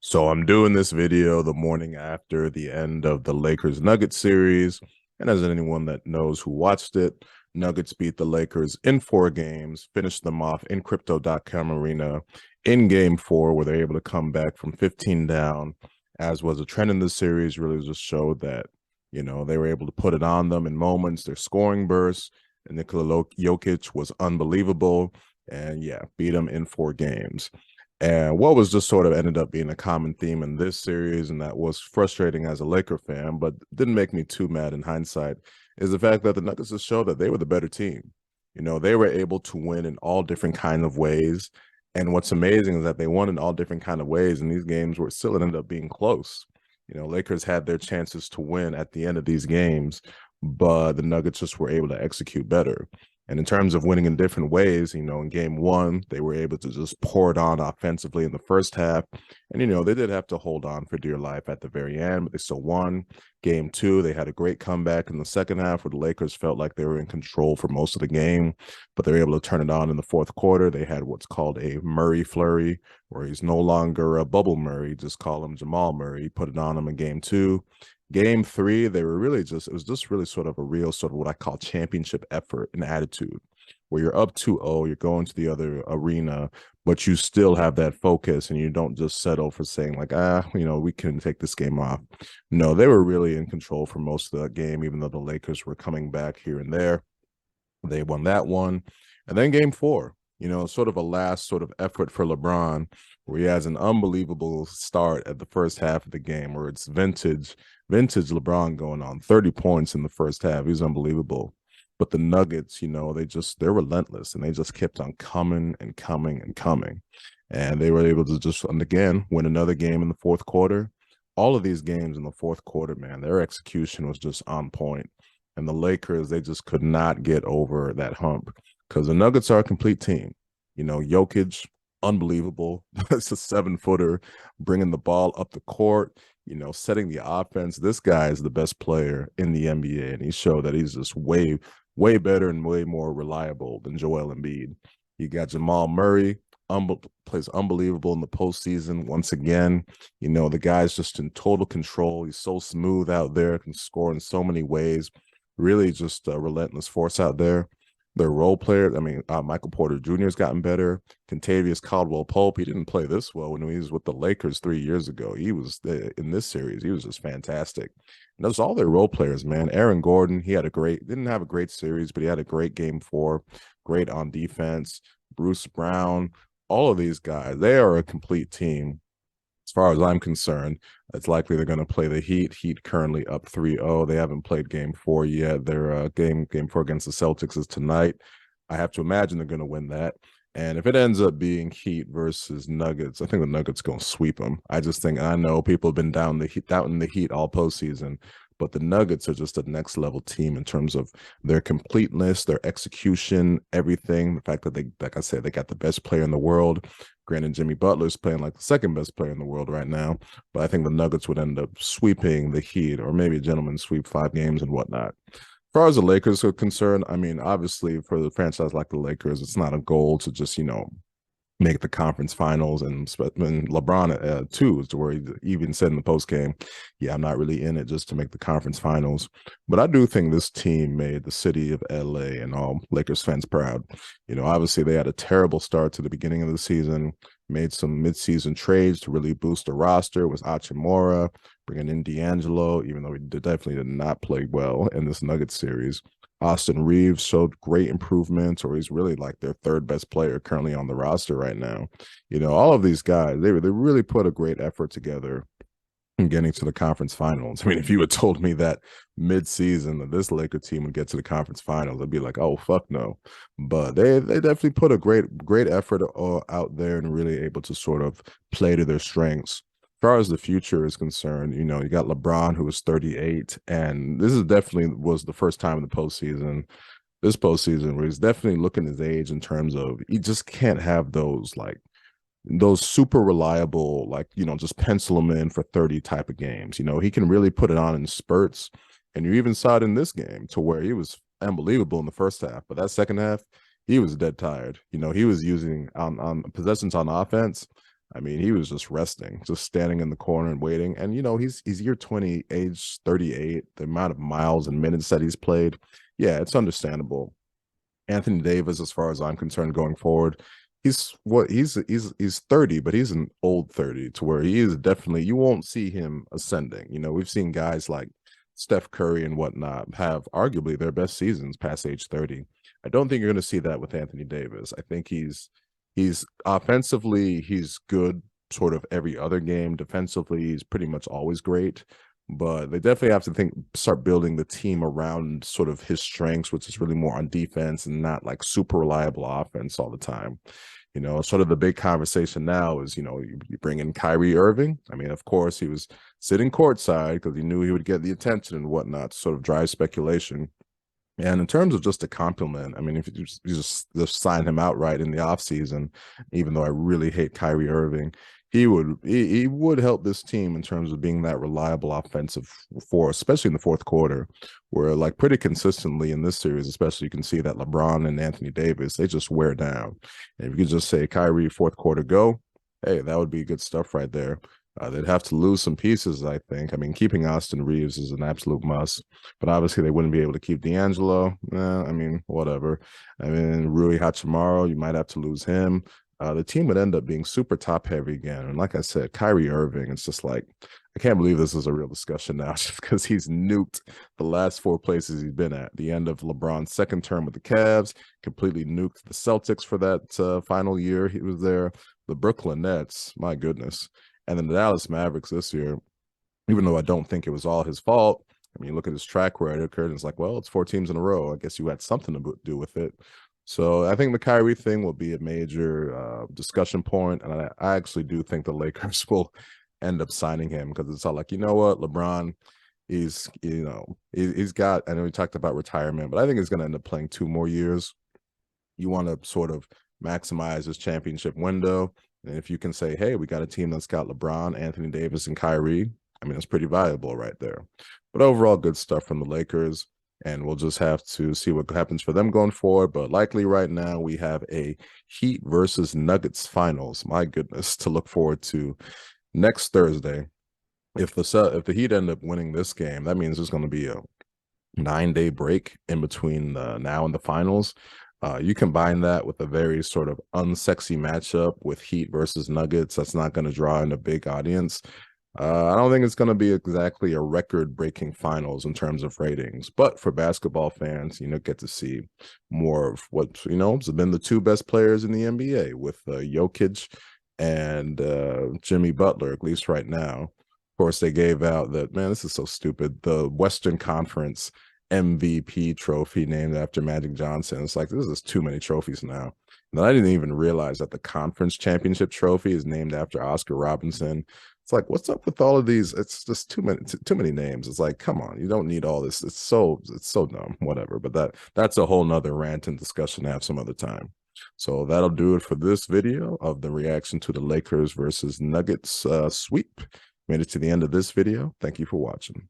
So I'm doing this video the morning after the end of the Lakers Nuggets series. And as anyone that knows who watched it, Nuggets beat the Lakers in 4 games, finished them off in Crypto.com Arena in game 4, where they're able to come back from 15 down, as was a trend in the series, really just showed that, they were able to put it on them in moments. Their scoring burst, and Nikola Jokic was unbelievable. And yeah, beat them in 4 games. And what was just sort of ended up being a common theme in this series, and that was frustrating as a Laker fan, but didn't make me too mad in hindsight, is the fact that the Nuggets just showed that they were the better team. They were able to win in all different kind of ways. And what's amazing is that they won in all different kind of ways, and these games were still ended up being close. Lakers had their chances to win at the end of these games, but the Nuggets just were able to execute better. And in terms of winning in different ways, in game 1, they were able to just pour it on offensively in the first half. And, they did have to hold on for dear life at the very end, but they still won. Game 2, they had a great comeback in the second half where the Lakers felt like they were in control for most of the game, but they were able to turn it on in the fourth quarter. They had what's called a Murray flurry, where he's no longer a bubble Murray, just call him Jamal Murray. He put it on him in game 2. Game 3, they were really it was just really sort of a real sort of what I call championship effort and attitude, where you're up 2-0, you're going to the other arena, but you still have that focus and you don't just settle for saying like, we can take this game off. No, they were really in control for most of the game, even though the Lakers were coming back here and there. They won that one. And then game 4, sort of a last sort of effort for LeBron, where he has an unbelievable start at the first half of the game, where it's vintage LeBron going on 30 points in the first half. He's unbelievable. But the Nuggets, they're relentless, and they just kept on coming and coming and coming. And they were able to just, and again, win another game in the fourth quarter. All of these games in the fourth quarter, man, their execution was just on point. And the Lakers, they just could not get over that hump, because the Nuggets are a complete team. Jokic, unbelievable. It's a 7-footer, bringing the ball up the court, setting the offense. This guy is the best player in the NBA, and he showed that he's just way, way better and way more reliable than Joel Embiid. You got Jamal Murray, plays unbelievable in the postseason once again. The guy's just in total control. He's so smooth out there, can score in so many ways. Really just a relentless force out there. Their role players, Michael Porter Jr. has gotten better. Contavious Caldwell-Pope, he didn't play this well when he was with the Lakers 3 years ago. He was in this series, he was just fantastic. And those all their role players, man. Aaron Gordon, didn't have a great series, but he had a great game 4, great on defense. Bruce Brown, all of these guys, they are a complete team. As far as I'm concerned, it's likely they're going to play the Heat. Heat currently up 3-0. They haven't played game 4 yet. Their game 4 against the Celtics is tonight. I have to imagine they're going to win that. And if it ends up being Heat versus Nuggets, I think the Nuggets going to sweep them. I know people have been down in the Heat all postseason, but the Nuggets are just a next level team in terms of their completeness, their execution, everything. The fact that they, like I said, they got the best player in the world. Granted, Jimmy Butler's playing like the second best player in the world right now, but I think the Nuggets would end up sweeping the Heat, or maybe a gentleman sweep 5 games and whatnot. As far as the Lakers are concerned, obviously for the franchise like the Lakers, it's not a goal to just, make the conference finals, and LeBron too, to where he even said in the post game, yeah, I'm not really in it just to make the conference finals. But I do think this team made the city of LA and all Lakers fans proud. Obviously they had a terrible start to the beginning of the season, made some midseason trades to really boost the roster with Achimura, bringing in D'Angelo, even though he definitely did not play well in this Nuggets series. Austin Reeves showed great improvements, or he's really like their third best player currently on the roster right now. All of these guys, they really put a great effort together in getting to the conference finals. If you had told me that mid-season that this Laker team would get to the conference finals, I'd be like, oh, fuck no. But they definitely put a great effort out there, and really able to sort of play to their strengths. As far as the future is concerned, you got LeBron, who is 38, and this is definitely was the first time in the postseason, this postseason, where he's definitely looking his age in terms of he just can't have those super reliable, just pencil him in for 30 type of games. He can really put it on in spurts. And you even saw it in this game, to where he was unbelievable in the first half, but that second half, he was dead tired. He was using on possessions on offense. I mean, he was just resting, just standing in the corner and waiting. And he's year 20, age 38. The amount of miles and minutes that he's played, yeah, it's understandable. Anthony Davis, as far as I'm concerned, going forward, he's 30, but he's an old 30 to where he is definitely, you won't see him ascending. We've seen guys like Steph Curry and whatnot have arguably their best seasons past age 30. I don't think you're going to see that with Anthony Davis. I think he's offensively, he's good sort of every other game. Defensively, he's pretty much always great. But they definitely have to start building the team around sort of his strengths, which is really more on defense and not like super reliable offense all the time. Sort of the big conversation now is, you bring in Kyrie Irving. I mean, of course, he was sitting courtside because he knew he would get the attention and whatnot, to sort of drive speculation. And in terms of just a compliment, I mean, if you just sign him outright in the offseason, even though I really hate Kyrie Irving, he would help this team in terms of being that reliable offensive force, especially in the fourth quarter, where like pretty consistently in this series, especially you can see that LeBron and Anthony Davis, they just wear down. And if you could just say Kyrie fourth quarter go, hey, that would be good stuff right there. They'd have to lose some pieces, I think. I mean, keeping Austin Reeves is an absolute must, but obviously they wouldn't be able to keep D'Angelo. I mean, whatever. I mean, Rui Hachimura, you might have to lose him. The team would end up being super top heavy again. And like I said, Kyrie Irving, it's just like, I can't believe this is a real discussion now just because he's nuked the last four places he's been at. The end of LeBron's second term with the Cavs, completely nuked the Celtics for that final year he was there. The Brooklyn Nets, my goodness. And then the Dallas Mavericks this year, even though I don't think it was all his fault. I mean, look at his track record, and it's like, well, it's 4 teams in a row. I guess you had something to do with it. So I think the Kyrie thing will be a major discussion point, and I actually do think the Lakers will end up signing him because it's all like, you know what, LeBron, he's got. I know we talked about retirement, but I think he's going to end up playing 2 more years. You want to sort of maximize his championship window. And if you can say, hey, we got a team that's got LeBron, Anthony Davis, and Kyrie, I mean, it's pretty valuable right there. But overall, good stuff from the Lakers. And we'll just have to see what happens for them going forward. But likely right now, we have a Heat versus Nuggets finals. My goodness, to look forward to next Thursday. If the Heat end up winning this game, that means there's going to be a 9-day break in between now and the finals. You combine that with a very sort of unsexy matchup with Heat versus Nuggets that's not going to draw in a big audience. I don't think it's going to be exactly a record-breaking finals in terms of ratings, but for basketball fans, get to see more of what, has been the 2 best players in the NBA with Jokic and Jimmy Butler, at least right now. Of course, they gave out that, man, this is so stupid, the Western Conference MVP trophy named after Magic Johnson. It's like, this is too many trophies now. And I didn't even realize that the conference championship trophy is named after Oscar Robinson. It's like, what's up with all of these? It's just too many names. It's like, come on, you don't need all this. It's so dumb, whatever. But that's a whole nother rant and discussion to have some other time. So that'll do it for this video of the reaction to the Lakers versus Nuggets sweep. Made it to the end of this video. Thank you for watching.